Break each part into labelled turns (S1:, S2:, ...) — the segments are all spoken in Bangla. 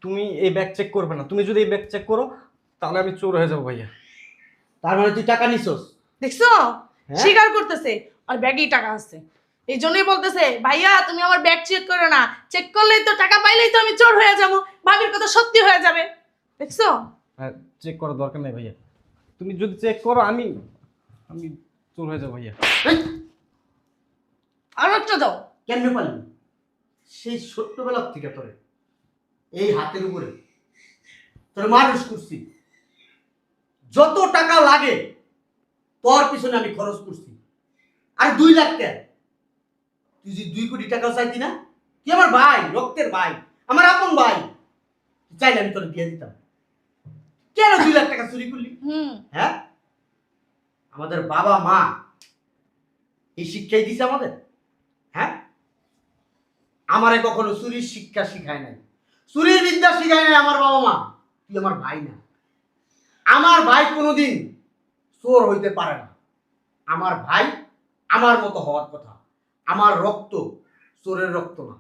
S1: তুমি এই ব্যাগ চেক করবে না। তুমি যদি এই ব্যাগ চেক করো তাহলে আমি চোর হয়ে যাবো ভাইয়া।
S2: তার মানে তুই টাকা নিছস?
S3: দেখছো
S2: হ্যাঁ?
S3: স্বীকার করতেছে আর ব্যাগেই টাকা আছে। এই জন্যই বলতেছে ভাইয়া তুমি আমার ব্যাগ চেক করো না, চেক করলেই তো টাকা পাইলেই তো আমি চোর হয়ে যাবো, ভাবির কথা সত্যি হয়ে যাবে। দেখছো?
S1: চেক করার দরকার নেই ভাইয়া। তুমি যদি চেক করো আমি আমি চোর হয়ে যাবো ভাইয়া।
S2: এই,
S3: আর একটা দাও।
S2: কেমনে পারলি? সেই ছোট্টবেলা থেকে তোরে এই হাতের উপরে তোর মানুষ করছি, যত টাকা লাগে তোর পিছনে আমি খরচ করছি। আর 2 লাখ টাকা তুই যে 2 কোটি টাকা চাইতি না, তুই আমার ভাই, রক্তের ভাই, আমার আপন ভাই, চাইলে আমি তোর দিয়ে দিতাম। কেন 2 লাখ টাকা চুরি করলি? হ্যাঁ, আমাদের বাবা মা এই শিক্ষাই দিছে আমাদের? হ্যাঁ, আমারে কখনো চুরির শিক্ষা শিখায় নাই, চুরির বিদ্যা শিখায় নাই আমার বাবা মা। তুই আমার ভাই না, আমার ভাই কোনোদিন চোর হইতে পারে না। আমার ভাই আমার মতো হওয়ার কথা। আমার রক্ত চোরের রক্ত না,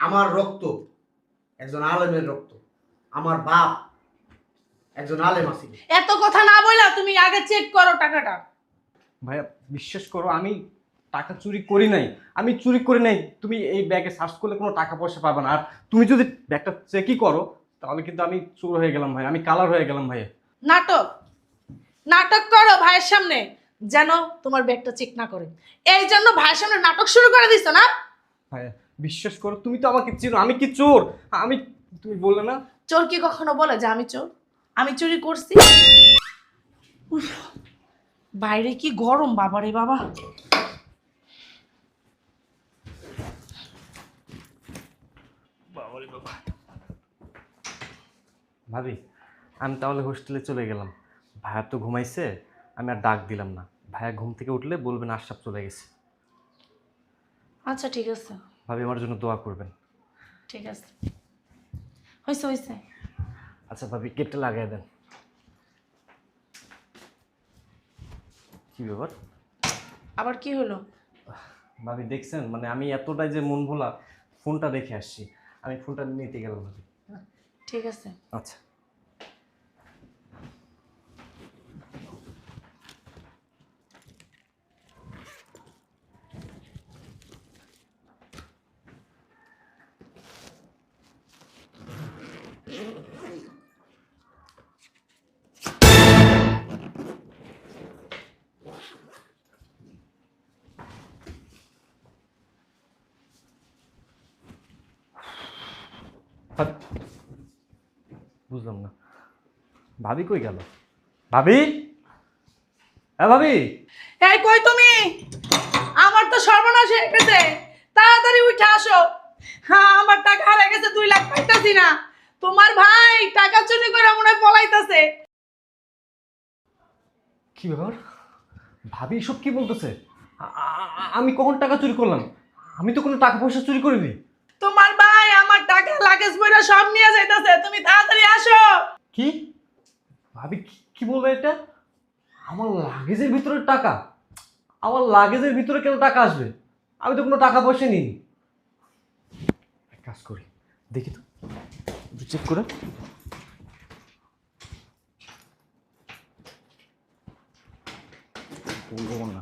S2: আমার রক্ত একজন আলেমের রক্ত। আমার বাপ একজন আলেম আছিল।
S3: এত কথা না বইলা তুমি আগে চেক করো টাকাটা।
S1: ভাইয়া বিশ্বাস করো আমি টাকা চুরি করি নাই। আমি চুরি করি নাই। তুমি এই ব্যাগে সার্চ করলে কোনো টাকা পয়সা পাবে না। আর তুমি যদি ব্যাগটা চেকই করো তাহলে কিন্তু আমি চোর হয়ে গেলাম ভাই, আমি কালার হয়ে গেলাম ভাইয়া।
S3: নাটক নাটক করো ভাইয়ের সামনে, যেন তোমার ব্যাগটা চেক না করে। এই জন্য ভাইয়ের সামনে নাটক শুরু করে দিছো না?
S1: ভাইয়া বিশ্বাস করো তুমি তো আমাকে চিনো, আমি কি চোর? আমি, তুমি বললে না।
S3: চোর কি কখনো বলে যে আমি চোর? আমি চুরি করছি? উফ, বাইরে কি গরম বাবারে বাবা।
S1: ভাবি আমি তাহলে হোস্টেলে চলে গেলাম। ভাইয়া তো ঘুমাইছে, আমি আর ডাক দিলাম না। ভাইয়া ঘুম থেকে উঠলে বলবেন আশরাফ চলে গেছে।
S3: আচ্ছা ঠিক আছে,
S1: ভাবি আমার জন্য দোয়া করবেন।
S3: ঠিক আছে, হয়েছে হয়েছে।
S1: আচ্ছা ভাবি কেটে লাগাই দেন। কি ব্যাপার?
S3: আবার কি হলো?
S1: ভাবি দেখছেন মানে আমি এতটাই যে মন ভোলা, ফোনটা রেখে আসছি। আমি ফোনটা নিতে গেলাম ভাবি।
S3: ঠিক আছে।
S1: আচ্ছা বুঝলাম না ভাবি কই গেল? ভাবি, হ্যাঁ ভাবি।
S3: এই কই তুমি? আমার তো সর্বনাশ হয়ে গেছে, তাড়াতাড়ি উঠে আসো। হ্যাঁ আমার টাকা হারিয়ে গেছে, 2 লাখ পাইতাছি না। তোমার ভাই টাকা চুরি করে মনে হয় পলাইতাছে।
S1: কি ব্যাপার? ভাবি এসব কি বলতেছে? আমি কখন টাকা চুরি করলাম? আমি তো কোনো টাকা পয়সা চুরি করিনি।
S3: তোমার ভাই আমার টাকা লাগেজ বইরা সব নিয়ে যাইতাছে, তুমি তাড়াতাড়ি আসো।
S1: কি ভাবি কি বলবে এটা? আমার লাগেজের ভিতরে টাকা? আমার লাগেজের ভিতরে কেন টাকা আসবে? আমি তো কোনো টাকা পয়সা নিইনি। এক কাজ করি, দেখি তো একটু চেক করে। বলবো না।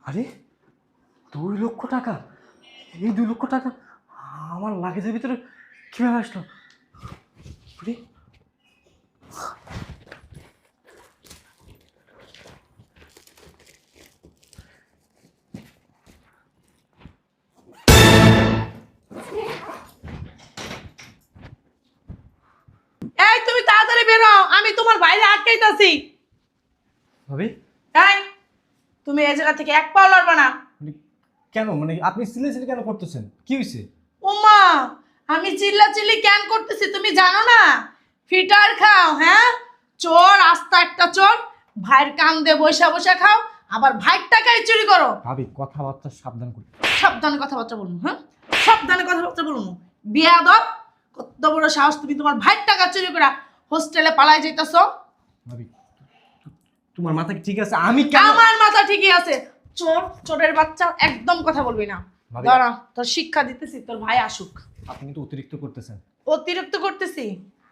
S1: আরে 2 লক্ষ টাকা! এই 2 লক্ষ টাকা আমার লাগেজের ভিতরে কিভাবে আসলো? আরে,
S3: এই তুমি তাড়াতাড়ি বেরো, আমি তোমার বাইরে আটকাইতাছি।
S1: ভাবি
S3: এই তুমি এই জায়গা থেকে এক পাও লড়বা না।
S1: মানে কেন, মানে আপনি সিলেসিলি কেন করতেছেন? কি হয়েছে?
S3: ওমা, আমি চিল্লাচিল্লি কেন করতেছি তুমি জানো না? ফিটার খাও, হ্যাঁ? চোর, আস্তা একটা চোর। ভাইয়ের কান দিয়ে বসা বসা খাও, আবার ভাইয়ের টাকায় চুরি করো।
S1: ভাবি কথাবার্তা সাবধান করি।
S3: সাবধানে কথাবার্তা বলুন, হ্যাঁ সাবধানে কথাবার্তা বলুন। বিয়াদব, কত বড় সাহস তুমি তোমার ভাইয়ের টাকা চুরি করে হোস্টেলে পালাই যাইতাছো।
S1: ভাবি তোমার মাথা কি ঠিক আছে? আমি কেন
S3: আমার মাথা ঠিকই আছে। চোর, চোরের বাচ্চা, একদম কথা বলবি না।
S1: ভাবি-
S3: দাঁড়া, তোর শিক্ষা দিতেছি, তোর ভাই আসুক।
S1: আপনি কিন্তু অতিরিক্ত করতেছেন।
S3: অতিরিক্ত করতেছি?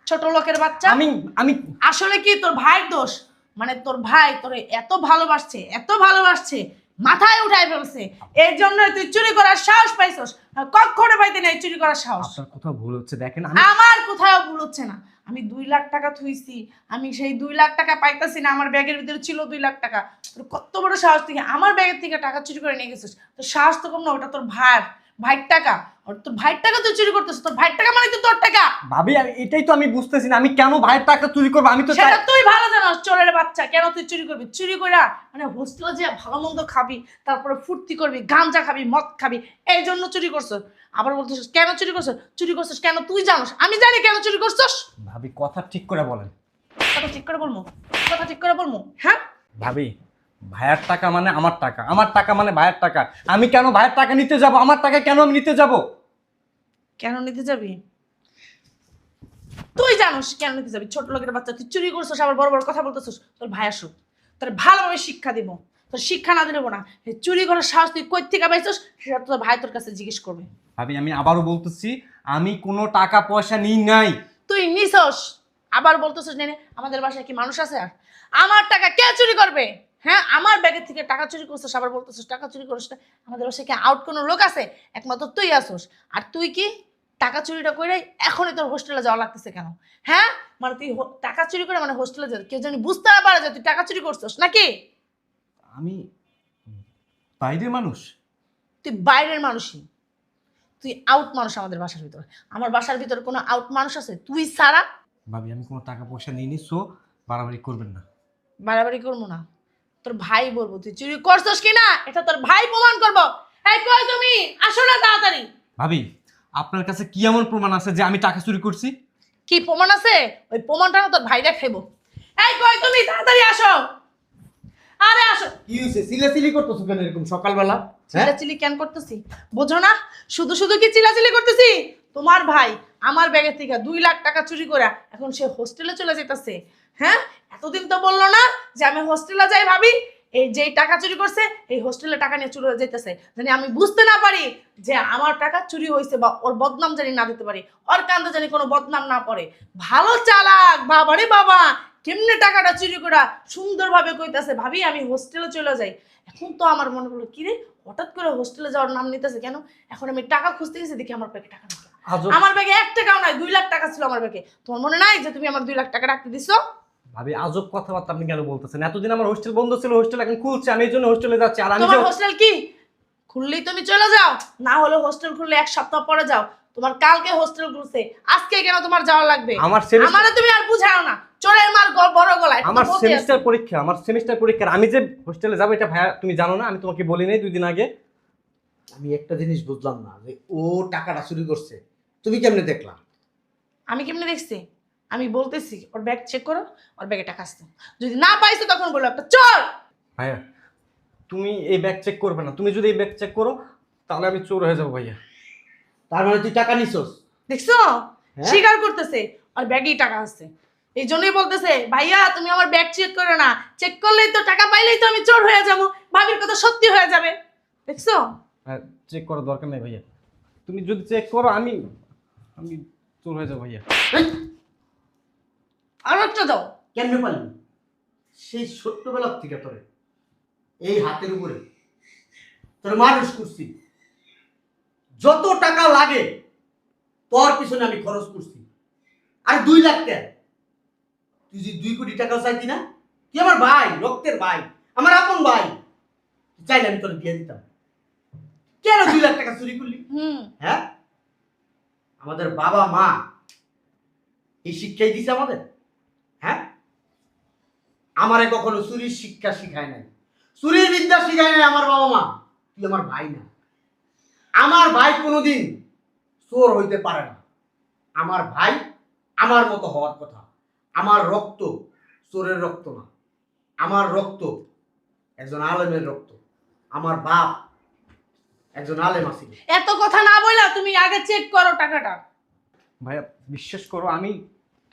S3: ছোট লোকের বাচ্চা।
S1: আমি আমি
S3: আসলে কি তোর ভাইয়ের দোষ? মানে তোর ভাই তোরে এত ভালোবাসছে, এত ভালোবাসছে, মাথায় উঠাই ফেলছে, এই জন্য তুই চুরি করার সাহস পাইছস। কখনো পাইতে নাই চুরি করার সাহস।
S1: আপনার কোথাও ভুল হচ্ছে, দেখেন
S3: আমার কোথাও ভুল হচ্ছে না। আমি 2 লাখ টাকা থুইছি, আমি সেই 2 লাখ টাকা পাইতাছি না। আমার ব্যাগের ভিতরে ছিল 2 লাখ টাকা। তোর কত বড় সাহস থেকে আমার ব্যাগের থেকে টাকা চুরি করে নিয়ে গেছিস? তোর সাহস তো কম না, ওটা তোর ভাইয়ের টাকা। আর তোর ভাইয়ের টাকা তুই চুরি করতেছিস। তোর ভাইয়ের টাকা মানে তো তোর টাকা।
S1: ভাবি এটাই তো আমি বুঝতেছি না, আমি কেন ভাইয়ের টাকা চুরি করবো? আমি তো
S3: সেটা তুই ভালো জানাস, চোরের বাচ্চা। কেন তুই চুরি করবি? চুরি কইরা মানে হোস্টেলে যে ভালো মন্দ খাবি, তারপরে ফুর্তি করবি, গাঞ্জা খাবি, মদ খাবি, এই জন্য চুরি করছিস। আবার বলতেছিস কেন চুরি করছিস? চুরি করছিস কেন তুই জানিস? আমি জানি কেন চুরি করছিস।
S1: ভাবি কথা ঠিক করে বলেন।
S3: কথা ঠিক করে বলবো, কথা ঠিক করে বলবো, হ্যাঁ?
S1: ভাবি ভাইয়ের টাকা মানে আমার টাকা, আমার টাকা মানে ভাইয়ের টাকা। আমি কেন ভাইয়ের টাকা নিতে যাব? আমার টাকা কেন আমি নিতে যাব?
S3: কেন নিতে যাবি? তুই জানিস কেন নিতে যাবি? ছোট লোকের বাচ্চা, তুই চুরি করছিস, আবার বড় বড় কথা বলতেছিস। তোর ভাই আসুক, তোর ভালোভাবে শিক্ষা দিব। তোর শিক্ষা না দিলে না, এই চুরি করার সাহস তুই কই থেকে পাইছিস সেটা তোর ভাই তোর কাছে জিজ্ঞেস করবে।
S1: ভাবি আমি আবারও বলতেছি, আমি কোনো টাকা পয়সা নিই নাই।
S3: তুই নিছস, আবার বলতেছিস নে নে। আমাদের বাসায় কি মানুষ আছে? আর আমার টাকা কে চুরি করবে? হ্যাঁ, আমার ব্যাগের থেকে টাকা চুরি করছিস, আবার বলতেছিস টাকা চুরি করিস না। আমাদের বাসায় কি আউট কোনো লোক আছে? একমাত্র তুই আসোস। আর তুই কি টাকা চুরিটা করে এখনই তোর হোস্টেলে যাওয়া লাগতেছে কেন? হ্যাঁ, মানে তুই টাকা চুরি করে মানে হোস্টেলে যা, কেউ জানি বুঝতে না পারে যে তুই টাকা চুরি করছিস নাকি?
S1: আমি বাইরের মানুষ।
S3: তুই বাইরের মানুষই, তুই আউট মানুষ আমাদের বাসার ভিতরে। আমার বাসার ভিতরে কোনো আউট মানুষ আছে তুই ছাড়া?
S1: ভাবি আমি কোনো টাকা পয়সা নিইনি, সো বাড়াবাড়ি করবেন না।
S3: বাড়াবাড়ি করবো না, তোর ভাই বলবো তুই চুরি করছিস কিনা এটা তোর ভাই প্রমাণ করবো। এই কই তুমি, আসো না তাড়াতাড়ি।
S1: ভাবি আপনার কাছে কি এমন প্রমাণ আছে যে আমি টাকা চুরি করছি?
S3: কি প্রমাণ আছে? ওই প্রমাণটা না তোর ভাই দেখাইবো। এই কই তুমি, তাড়াতাড়ি আসো। আরে আসো।
S2: কি হয়েছে? সিলাসিলি করতেছো কেন এরকম সকালবেলা? হ্যাঁ,
S3: চিল্লাচিল্লি কেন করতেছি বোঝো না? শুধু শুধু কি চিল্লাচিল্লি করতেছি? তোমার ভাই আমার ব্যাগের থেকে 2 লাখ টাকা চুরি করে এখন সে হোস্টেলে চলে যেতেছে। হ্যাঁ, এতদিন তো বললো না যে আমি হোস্টেলে যাই ভাবি। এই যে টাকা চুরি করছে, এই হোস্টেলে টাকা নিয়ে চলে যেতেছে, জানি আমি বুঝতে না পারি যে আমার টাকা চুরি হয়েছে, বা ওর বদনাম জানি না দিতে পারি, ওর কান্দে জানি কোনো বদনাম না পড়ে। ভালো চালাক বাবা রে বাবা, কেমনে টাকাটা চুরি করা সুন্দরভাবে কইতাছে ভাবি আমি হোস্টেলে চলে যাই। এখন তো আমার মনে হলো কি রে, হঠাৎ করে হোস্টেলে যাওয়ার নাম নিতেছে কেন? এখন আমি টাকা খুঁজতে গেছি, দেখি আমার ব্যাগে টাকা নেই।
S1: আজব।
S3: আমার ব্যাগে 1 টাকাও নাই, 2 লাখ টাকা ছিল আমার ব্যাগে। তোমার মনে নাই যে তুমি আমার 2 লাখ টাকা রাখতে দিছো?
S1: ভাবি আজব কথাবার্তা আপনি কেন বলতেছেন? এতদিন আমার হোস্টেল বন্ধ ছিল, হোস্টেল এখন খুলছে, আমি এই জন্য হোস্টেলে যাচ্ছি। আর আমি
S3: তোমার
S1: যে
S3: হোস্টেল কি খুললেই তুমি চলে যাও? না হলে হোস্টেল খুললে 1 সপ্তাহ পরে যাও। তোমার কালকে হোস্টেল খুলছে, আজকে কেন তোমার যাওয়া লাগবে?
S1: আমার semester-
S3: আমারে তুমি আর বুঝাও না, চোরের মার বড় গলায়।
S1: আমার
S3: বলতে
S1: সেমিস্টার
S3: আছে।
S1: পরীক্ষা, আমার সেমিস্টার পরীক্ষা, আমি যে হোস্টেলে যাবো এটা ভাইয়া তুমি জানো না? আমি তোমাকে বলি নাই 2 দিন আগে?
S2: আমি একটা জিনিস বুঝলাম না যে ও টাকাটা চুরি করছে, তুমি কেমনে দেখলা?
S3: আমি কেমনে দেখছি? আমি বলতেছি ওর ব্যাগ চেক করো, ওর ব্যাগে টাকা আছে। যদি না পাইছো তখন বলো একটা চোর।
S1: ভাইয়া তুমি এই ব্যাগ চেক করবে না, তুমি যদি এই ব্যাগ চেক করো তাহলে আমি চোর হয়ে যাবো ভাইয়া।
S2: তার মানে তুই টাকা নিছস?
S3: দেখছো,
S2: হ্যাঁ?
S3: স্বীকার করতেছে আর ব্যাগেই টাকা আছে। এই জন্যই বলতেছে ভাইয়া তুমি আমার ব্যাগ চেক করো না, চেক করলেই তো টাকা পাইলেই তো আমি চোর হয়ে যাবো। ভাবির কথা সত্যি হয়ে যাবে। দেখছো?
S1: চেক করার দরকার নেই ভাইয়া, তুমি যদি চেক করো আমি আমি চোর হয়ে যাবো ভাইয়া।
S2: এই,
S3: আর একটা দাও।
S2: কেমনে পারলি? সেই ছোট্টবেলা থেকে তোরে এই হাতের উপরে তোর মানুষ করছি, যত টাকা লাগে তোর পিছনে আমি খরচ করছি। আর 2 লাখ টাকা, তুই যে 2 কোটি টাকা চাইতি না? তুই আমার ভাই, রক্তের ভাই, আমার আপন ভাই, চাইলে আমি তোর বিয়ে দিতাম। কেন 2 লাখ টাকা চুরি করলি? হ্যাঁ, আমাদের বাবা মা এই শিক্ষাই দিছে আমাদের? হ্যাঁ, আমারে কখনো চুরির শিক্ষা শিখায় নাই, চুরির বিদ্যা শিখায় নাই আমার বাবা মা। তুই আমার ভাই না, আমার ভাই কোনোদিন চোর হইতে পারে না। আমার ভাই আমার মতো হওয়ার কথা। আমার রক্ত চোরের রক্ত না, আমার রক্ত একজন আলেমের রক্ত। আমার বাপ একজন আলেম আছিল।
S3: এত কথা না বইলা তুমি আগে চেক করো টাকাটা।
S1: ভাইয়া বিশ্বাস করো, আমি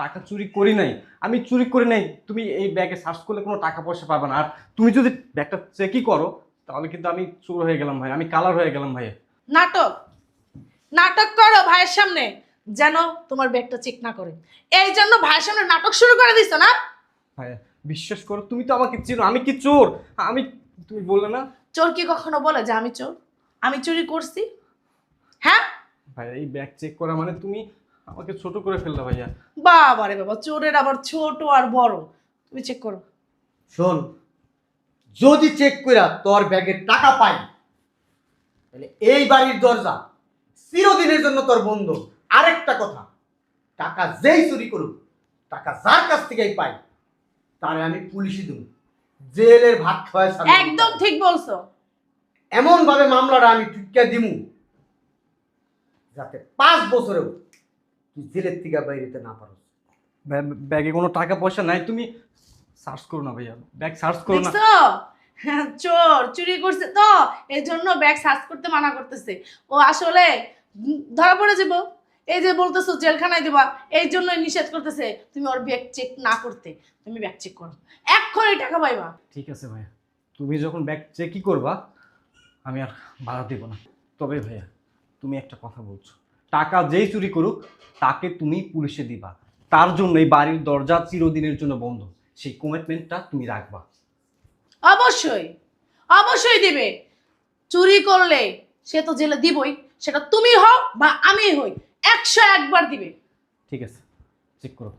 S1: টাকা চুরি করি নাই, আমি চুরি করি নাই। তুমি এই ব্যাগে সার্চ করলে কোনো টাকা পয়সা পাবে না। আর তুমি যদি ব্যাগটা চেকই করো তাহলে কিন্তু আমি চোর হয়ে গেলাম ভাই, আমি কালার হয়ে গেলাম ভাইয়া।
S3: নাটক নাটক করো ভাইয়ের সামনে, যেন তোমার ব্যাগটা চেক না করে। এই জন্য ভাইয়ের সামনে নাটক শুরু করে দিছো না?
S1: ভাইয়া বিশ্বাস করো, তুমি তো আমাকে চিনো, আমি কি চোর? আমি, তুমি বললে না
S3: চোর কি কখনো বলে যে আমি চোর, আমি চুরি করছি? হ্যাঁ
S1: ভাইয়া, এই ব্যাগ চেক করা মানে তুমি আমাকে ছোট করে ফেললে ভাইয়া।
S3: বাবা রে বাবা, চোরের আবার ছোট আর বড়। তুমি চেক করো।
S2: শোন, যদি চেক কইরা তোর ব্যাগের টাকা পাই তাহলে এই বাড়ির দরজা চিরদিনের জন্য তোর বন্ধ। আরেকটা কথা, টাকা যেই চুরি করুক, টাকা যার কাছ থেকেই পাই তারে আমি পুলিশে দেব, জেলের ভাত খাওয়াই ছাড়বো না।
S3: একদম ঠিক বলছো।
S2: এমন ভাবে মামলাটা আমি টুটকে দিমু যাতে 5 বছরেও তুই জেলের থেকে বাইরেতে না পারো।
S1: ব্যাগে কোনো টাকা পয়সা নাই, তুমি সার্চ করো না ভাইয়া, ব্যাগ সার্চ করো না।
S3: দেখছো, হ্যাঁ, চোর চুরি করছে তো এই জন্য ব্যাগ সার্চ করতে মানা করতেছে। ও আসলে ধরা পড়ে যাব, এই যে বলতেছো জেলখানায় দিবা, এই জন্য নিষেধ করতেছে তুমি ওর ব্যাগ চেক না করতে। তুমি ব্যাগ চেক করো, এক্ষুনি টাকা পাইবা।
S1: ঠিক আছে ভাইয়া, তুমি যখন ব্যাগ চেকই করবা আমি আর বাধা দেব না। তবে ভাইয়া তুমি একটা কথা বলছো, টাকা যেই চুরি করুক তাকে তুমি পুলিশে দিবা, তার জন্য এই বাড়ির দরজা চিরদিনের জন্য বন্ধ। সেই কমিটমেন্টটা তুমি রাখবা।
S3: অবশ্যই অবশ্যই দিবে। চুরি করলে সে তো জেলে দিবই, সেটা তুমি হও বা আমি হই, 101 বার দিবে।
S1: ঠিক আছে, চেক করো।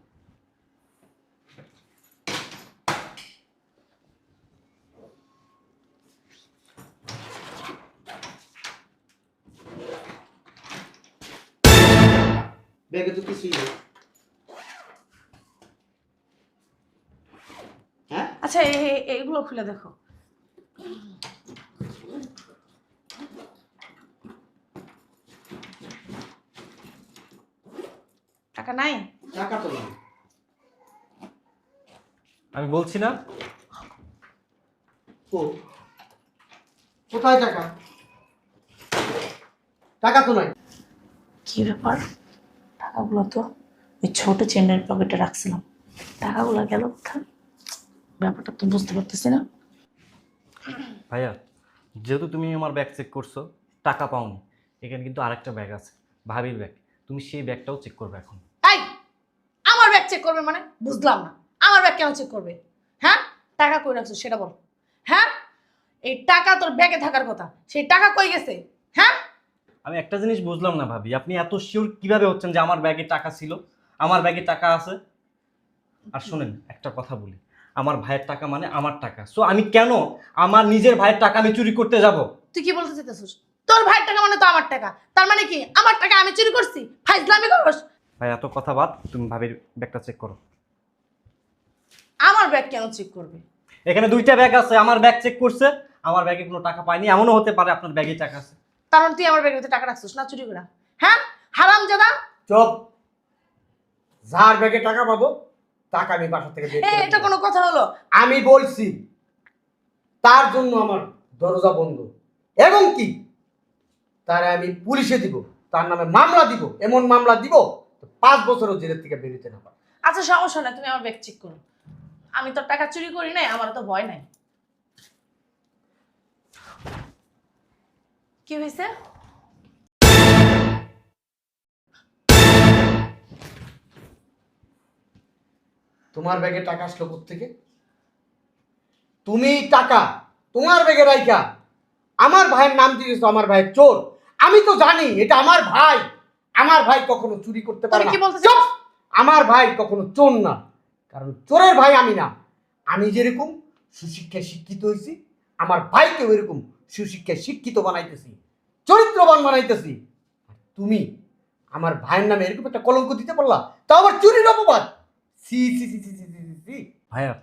S2: ব্যাগে তো কিছুই নেই। হ্যাঁ,
S3: আচ্ছা এগুলো খুলে দেখো। টাকা নাই?
S2: টাকা তো নেই।
S1: আমি বলছি না,
S2: কোথায় টাকা? টাকা তো নাই।
S3: কি ব্যাপার, টাকাগুলো তো ওই ছোট চেনের পকেটে রাখছিলাম, টাকাগুলো গেল কোথায়? ব্যাপারটা তো বুঝতে পারতেছি না।
S1: ভাইয়া যেহেতু তুমি আমার ব্যাগ চেক করছো, টাকা পাওনি, এখানে কিন্তু আরেকটা ব্যাগ আছে, ভাবির ব্যাগ, তুমি সেই ব্যাগটাও চেক করবে এখন।
S3: এই, আমার ব্যাগ চেক করবে মানে? বুঝলাম না, আমার ব্যাগ কেন চেক করবে? হ্যাঁ, টাকা কই রাখছো সেটা বল। হ্যাঁ, এই টাকা তোর ব্যাগে থাকার কথা, সেই টাকা কই গেছে? হ্যাঁ,
S1: আমি একটা জিনিস বুঝলাম না ভাবি, আপনি এত শিওর কিভাবে হচ্ছেন যে আমার ব্যাগে টাকা ছিল, আমার ব্যাগে টাকা আছে? আর শোনেন একটা কথা বলি, আমার ভাইয়ের টাকা মানে আমার টাকা, সো আমি কেন আমার নিজের ভাইয়ের টাকা আমি চুরি করতে যাব?
S3: তুই কি বলতে চাইতেছিস? তোর ভাইয়ের টাকা মানে তো আমার টাকা, তার মানে কি আমার টাকা আমি চুরি করছি? ফাইজলামি করস?
S1: ভাই এত কথা বাদ, তুমি ভাবির ব্যাগটা চেক করো।
S3: আমার ব্যাগ কেন চেক করবে?
S1: এখানে দুইটা ব্যাগ আছে, আমার ব্যাগ চেক করছে, আমার ব্যাগে কোনো টাকা পাইনি। এমনও হতে পারে আপনার ব্যাগে টাকা আছে।
S3: তার মানে তুই আমার ব্যাগের ভিতরে টাকা রাখছিস না চুরি করে? হ্যাঁ, হারামজাদা।
S2: চুপ। যার ব্যাগে টাকা পাবো টাকা আমি বাসা থেকে বের করে
S3: এটা
S2: দেব।
S3: কোনো কথা হলো?
S2: আমি বলছি তার জন্য আমার দরজা বন্ধ, এবং কি তারে আমি পুলিশে দিব, তার নামে মামলা দিব, এমন মামলা দিব 5 বছরও জেলের থেকে বেরোতে না পারে।
S3: আচ্ছা সমস্যা নাই, তুমি আমার ব্যাগ চেক করো। আমি তো টাকা চুরি করি নাই, আমার তো ভয় নাই। কি হয়েছে?
S2: তোমার ব্যাগে টাকা আসলো কোত্থেকে? তুমি টাকা তোমার ব্যাগে রাইখা আমার ভাইয়ের নাম দিয়েছো আমার ভাই চোর। আমি তো জানি এটা আমার ভাই, আমার ভাই কখনো চুরি করতে পারে
S3: তুমি
S2: না।
S3: কি বলতে
S2: চুপ!
S3: চাও?
S2: আমার ভাই কখনো চোর না, কারণ চোরের ভাই আমি না। আমি যেরকম সুশিক্ষায় শিক্ষিত হয়েছি, আমার ভাইকেও এরকম সুশিক্ষায় শিক্ষিত বানাইতেছি, চরিত্রবান বানাইতেছি। আর তুমি আমার ভাইয়ের নামে এরকম একটা কলঙ্ক দিতে পারলা, তাও আবার চুরির অপবাদ। সি সি সি সি সি সি সি।
S1: ভাইয়া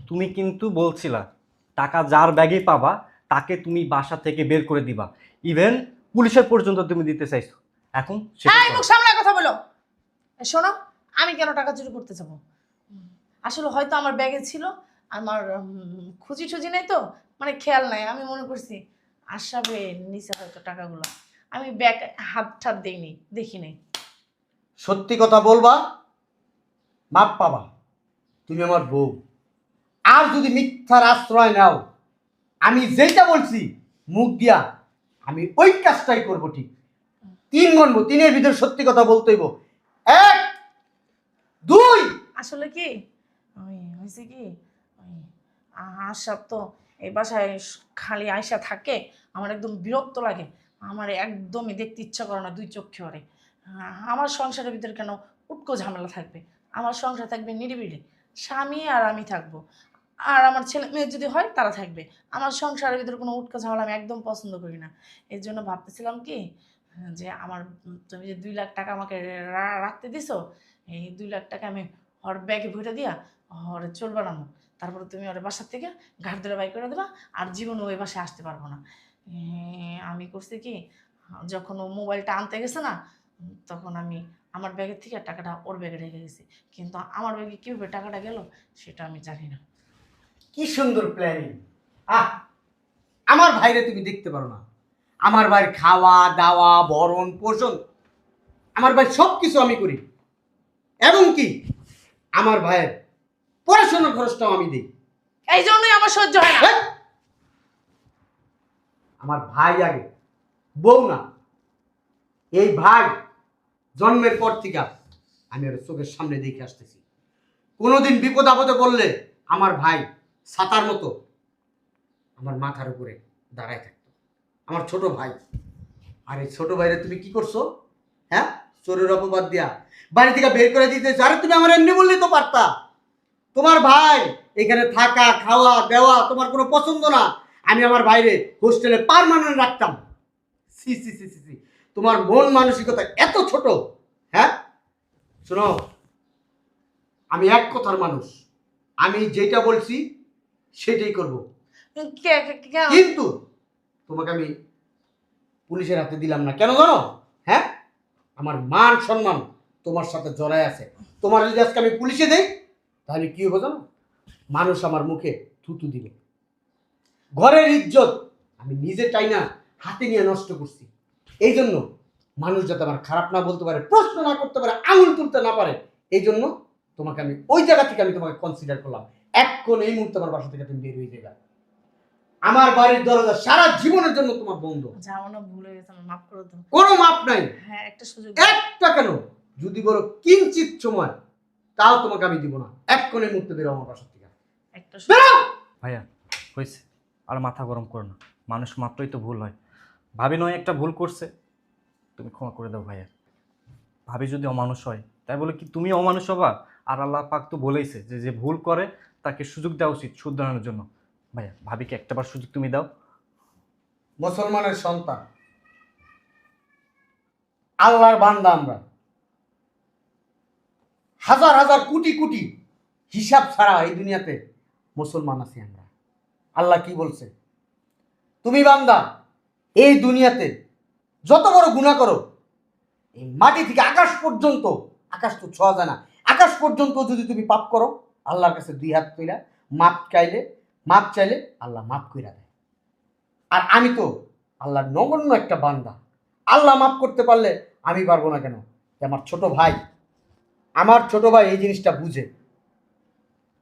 S1: তুমি কিন্তু বলছিলা টাকা যার ব্যাগে পাবা তাকে তুমি বাসা থেকে বের করে দিবা, ইভেন পুলিশের পর্যন্ত তুমি দিতে চাইছো। এখন সেটা
S3: হ্যাঁ,
S1: করো।
S3: মুখ সামলায় কথা বলো। শোনো, আমি কেন টাকা চুরি করতে যাবো? আসলে হয়তো আমার ব্যাগে ছিল, আমার খুঁজি টুজি নেই তো, মানে খেয়াল নাই। আমি মনে করছি আশরাফে নিচে হয়তো টাকাগুলো, আমি ব্যাগ হাত ঠাত দিইনি, দেখি নাই।
S2: সত্যি কথা বলবা, মাপ পাবা। তুমি আমার বউ। আর যদি মিথ্যার আশ্রয় নাও, আমি যেটা বলছি মুখ দিয়া, আমি ওই কাজটাই করব। ঠিক 3 গণবো, 3-এর ভিতরে সত্যি কথা বলতে হইব। 1 2।
S3: আসলে কি ওই হয়েছে কি, ওই আশরাফ তো এই বাসায় খালি আয়সা থাকে, আমার একদম বিরক্ত লাগে। আমার একদমই দেখতে ইচ্ছা করে না, 2 চোখে ওরে। আমার সংসারের ভিতরে কেন উটকো ঝামেলা থাকবে? আমার সংসার থাকবে নিরিবিলি, স্বামী আর আমি থাকবো, আর আমার ছেলে মেয়ে যদি হয় তারা থাকবে। আমার সংসারের ভিতরে কোনো উটকো ঝামেলা আমি একদম পছন্দ করি না। এর জন্য ভাবতেছিলাম কি, যে আমার তুমি যে 2 লাখ টাকা আমাকে রাখতে দিছো, এই 2 লাখ টাকা আমি ওর ব্যাগে ভরে দিয়া ওরে চোর বানাবো। তারপরে তুমি ওর বাসার থেকে ঘাট ধরে বাই করে দেবা, আর জীবনে ওই বাসায় আসতে পারবো না। আমি করছি কি, যখন ও মোবাইলটা আনতে গেছে না, তখন আমি আমার ব্যাগের থেকে টাকাটা ওর ব্যাগে রেখে গেছি, কিন্তু আমার ব্যাগে কীভাবে টাকাটা গেল সেটা আমি জানি না।
S2: কি সুন্দর প্ল্যানিং। আমার ভাইরে তুমি দেখতে পারো না? আমার ভাইয়ের খাওয়া দাওয়া ভরণ পোষণ, আমার ভাই সব কিছু আমি করি। এবং কি আমার ভাইয়ের পড়াশোনার খরচটাও আমি দিই।
S3: এই জন্যই আমার সহ্য হয় না।
S2: হ্যাঁ? আমার ভাই আগে, বউ না। এই ভাই জন্মের পর থেকে আমি ওর চোখের সামনে দেখে আসতেছি। কোনোদিন বিপদ আপদে পড়লে আমার ভাই ছাতার মতো আমার মাথার উপরে দাঁড়ায় থাকতো, আমার ছোট ভাই। আর এই ছোট ভাইরে তুমি কি করছো? হ্যাঁ, চোরের অপবাদ দিয়া বাড়ি থেকে বের করে দিতেছো। আরে তুমি আমার এমনি বললেই তো পারতা। তোমার ভাই এখানে থাকা খাওয়া দেওয়া তোমার কোনো পছন্দ না। আমি আমার ভাইরে হোস্টেলে পার্মানেন্ট রাখতাম। সি সি সি সি সি, তোমার মন মানসিকতা এত ছোট। হ্যাঁ, শোনো, আমি এক কথার মানুষ। আমি যেটা বলছি সেটাই করব। কিন্তু তোমাকে আমি পুলিশের হাতে দিলাম না, কেন জানো? হ্যাঁ, আমার মান সম্মান তোমার সাথে জড়ায় আছে। তোমার যদি আজকে আমি পুলিশে দেই, তাহলে কি হবে জানো? মানুষ আমার মুখে থুতু দিবে। ঘরের ইজ্জত আমি নিজে চাই না হাতে নিয়ে নষ্ট করছি। এই জন্য মানুষ যাতে আমার খারাপ না বলতে পারে, প্রশ্ন না করতে পারে, আঙুল তুলতে না পারে, এই জন্য তোমাকে আমি ওই জায়গা থেকে আমি তোমাকে কনসিডার করলাম। এখন এই মুহূর্তে আমার বাসা থেকে তুমি বের হয়ে যাবে। আমার বাড়ির দরজা সারা জীবনের জন্য তোমার বন্ধ।
S3: যাওয়ানো ভুল হয়ে গেছে, আমার মাফ করে দাও।
S2: কোনো মাপ নাই।
S3: হ্যাঁ, একটা সুযোগ।
S2: একটা কেন, যদি বলো কিঞ্চিত সময়, তাও তোমাকে আমি দিব না। এখন এই মুহূর্তে বেরো আমার বাসা থেকে।
S3: একটা সুযোগ।
S2: বেরো!
S1: ভাইয়া হয়েছে, আর মাথা গরম করো না। মানুষ মাত্রই তো ভুল হয়। ভাবি নয় একটা ভুল করছে, তুমি ক্ষমা করে দাও ভাইয়া। ভাবি যদি অমানুষ হয়, তাই বলে কি তুমি অমানুষ হবা? আর আল্লাহ পাক তো বলেইছে যে যে ভুল করে তাকে সুযোগ দেওয়া উচিত শুধরানোর জন্য। ভাইয়া ভাবিকে একটাবার সুযোগ তুমি দাও।
S2: মুসলমানের সন্তান, আল্লাহর বান্দা আমরা। হাজার হাজার কোটি কোটি হিসাব ছাড়া এই দুনিয়াতে মুসলমান আছি আমরা। আল্লাহ কি বলছে? তুমি বান্দা এই দুনিয়াতে যত বড় গুনাহ করো, এই মাটি থেকে আকাশ পর্যন্ত, আকাশ তো ছোঁয়া যায় না, আকাশ পর্যন্ত যদি তুমি পাপ করো, আল্লাহর কাছে 2 হাত কইরা মাপ চাইলে আল্লাহ মাফ কইরা দেয়। আর আমি তো আল্লাহর নগণ্য একটা বান্দা। আল্লাহ মাফ করতে পারলে আমি পারবো না কেন? আমার ছোট ভাই এই জিনিসটা বুঝে,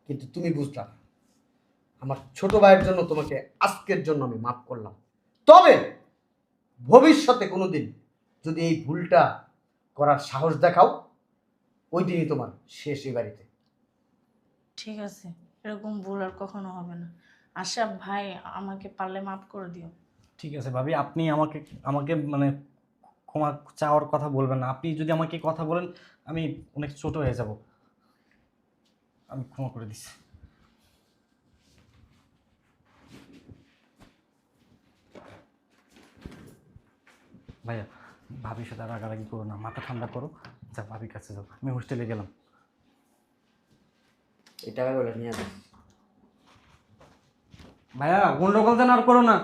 S2: কিন্তু তুমি বুঝলা না। আমার ছোট ভাইয়ের জন্য তোমাকে আজকের জন্য আমি মাফ করলাম। তবে ভবিষ্যতে কোনোদিন যদি এই ভুলটা করার সাহস দেখাও, ওই দিনই তোমার শেষ এই বাড়িতে।
S3: ঠিক আছে, এরকম ভুল আর কখনো হবে না। আশরাফ ভাই, আমাকে পারলে মাফ করে দিও।
S1: ঠিক আছে ভাবি, আপনি আমাকে আমাকে মানে ক্ষমা চাওয়ার কথা বলবেন না। আপনি যদি আমাকে কথা বলেন, আমি অনেক ছোট হয়ে যাব। আমি ক্ষমা করে দিচ্ছি। ভাইয়া ভাবির সাথে রাগারাগি করো না, মাথা ঠান্ডা করো। যা ভাবির কাছে যাও, আমি হোস্টেলে গেলাম।
S2: এই টাকাগুলো নিয়ে আসো।
S1: ভাইয়া গন্ডগোল যেন আর করো না।